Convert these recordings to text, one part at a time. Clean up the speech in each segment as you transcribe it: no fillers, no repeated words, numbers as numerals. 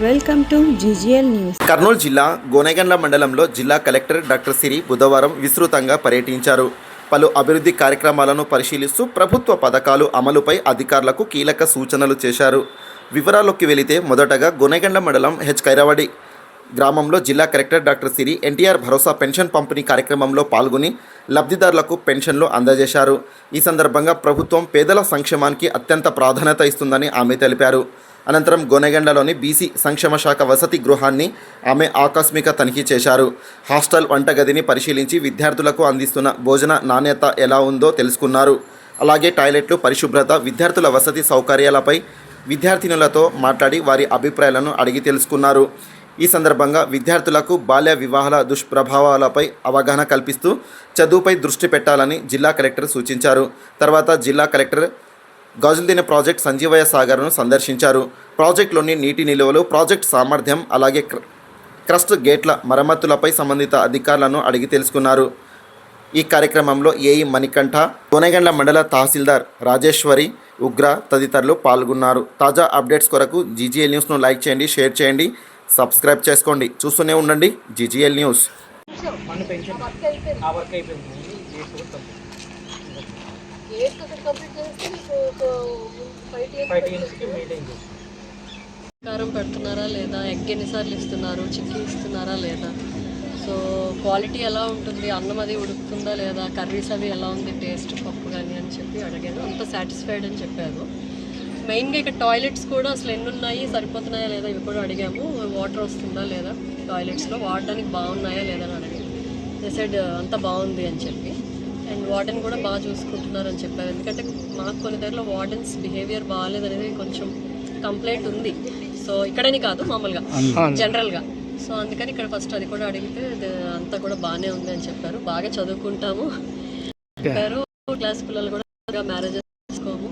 Welcome to GGL news. Kurnool జిల్లా గోనెగండ్ల మండలంలో జిల్లా కలెక్టర్ డాక్టర్ సిరి బుధవారం విస్తృతంగా పర్యటించారు. పలు అభివృద్ధి కార్యక్రమాలను పరిశీలిస్తూ ప్రభుత్వ పథకాలు అమలుపై అధికారులకు కీలక సూచనలు చేశారు. వివరాల్లోకి వెళితే మొదటగా గోనెగండ్ల మండలం ఖైరవాడి గ్రామంలో జిల్లా కలెక్టర్ డాక్టర్ సిరి ఎన్టీఆర్ భరోసా పెన్షన్ పంపిణీ కార్యక్రమంలో పాల్గొని లబ్ధిదారులకు పెన్షన్లు అందజేశారు. ఈ సందర్భంగా ప్రభుత్వం పేదల సంక్షేమానికి అత్యంత ప్రాధాన్యత ఇస్తుందని ఆమె తెలిపారు. అనంతరం గోనెగండ్లలోని బీసీ సంక్షేమ శాఖ వసతి గృహాన్ని ఆమె ఆకస్మిక తనిఖీ చేశారు. హాస్టల్ వంటగదిని పరిశీలించి విద్యార్థులకు అందిస్తున్న భోజన నాణ్యత ఎలా ఉందో తెలుసుకున్నారు. అలాగే టాయిలెట్లు పరిశుభ్రత, విద్యార్థుల వసతి సౌకర్యాలపై విద్యార్థినులతో మాట్లాడి వారి అభిప్రాయాలను అడిగి తెలుసుకున్నారు. ఈ సందర్భంగా విద్యార్థులకు బాల్య వివాహాల దుష్ప్రభావాలపై అవగాహన కల్పిస్తూ చదువుపై దృష్టి పెట్టాలని జిల్లా కలెక్టర్ సూచించారు. తర్వాత జిల్లా కలెక్టర్ గాజుల్దిన ప్రాజెక్ట్ సంజీవయ్య సాగర్ను సందర్శించారు. ప్రాజెక్టులోని నీటి నిల్వలు, ప్రాజెక్ట్ సామర్థ్యం, అలాగే క్రస్ట్ గేట్ల మరమ్మతులపై సంబంధిత అధికారులను అడిగి తెలుసుకున్నారు. ఈ కార్యక్రమంలో ఏఈ మణికంఠ, గోనెగండ్ల మండల తహసీల్దార్ రాజేశ్వరి, ఉగ్ర తదితరులు పాల్గొన్నారు. తాజా అప్డేట్స్ కొరకు జీజీఎల్ న్యూస్ను లైక్ చేయండి, షేర్ చేయండి, సబ్స్క్రైబ్ చేసుకోండి. చూస్తూనే ఉండండి జీజీఎల్ న్యూస్. కారం పెడుతున్నారా లేదా, ఎగ్ ఎన్నిసార్లు ఇస్తున్నారు, చిక్కీ ఇస్తున్నారా లేదా, సో క్వాలిటీ ఎలా ఉంటుంది, అన్నం అది ఉడుకుతుందా లేదా, కర్రీస్ అవి ఎలా ఉంది, టేస్ట్ పప్పు కానీ అని చెప్పి అడిగాను. అంత సాటిస్ఫైడ్ అని చెప్పారు. మెయిన్గా ఇక్కడ టాయిలెట్స్ కూడా అసలు ఎన్ని ఉన్నాయి, సరిపోతున్నాయా లేదా ఇవి కూడా అడిగాము. వాటర్ వస్తుందా లేదా, టాయిలెట్స్లో వాడడానికి బాగున్నాయా లేదా అని అడిగాము. సైడ్ అంతా బాగుంది అని చెప్పి, అండ్ వార్డెన్ కూడా బాగా చూసుకుంటున్నారని చెప్పారు. ఎందుకంటే మాకు కొన్ని దగ్గరలో వార్డెన్స్ బిహేవియర్ బాగాలేదనేది కొంచెం కంప్లైంట్ ఉంది. సో ఇక్కడని కాదు, మామూలుగా జనరల్గా. సో అందుకని ఇక్కడ ఫస్ట్ అది కూడా అడిగితే అంతా కూడా బాగానే ఉంది అని చెప్పారు. బాగా చదువుకుంటాము చెప్పారు. క్లాస్ పిల్లలు కూడా మ్యారేజెస్ చేసుకోము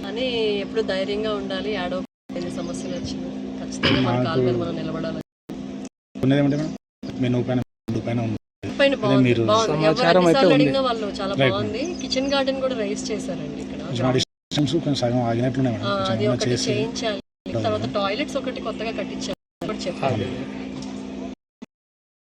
అని ఎప్పుడు ధైర్యంగా ఉండాలి. యాడో ఎన్ని సమస్యలు వచ్చింది ఖచ్చితంగా మన కాళ్ళ మీద మనం నిలబడాలి. అడిగిన వాళ్ళు చాలా బాగుంది. కిచెన్ గార్డెన్ కూడా రైస్ చేశారండి ఇక్కడ. అది ఒకటి చేయించాలి. తర్వాత టాయిలెట్స్ ఒకటి కొత్తగా కట్టించారు చెప్పారు.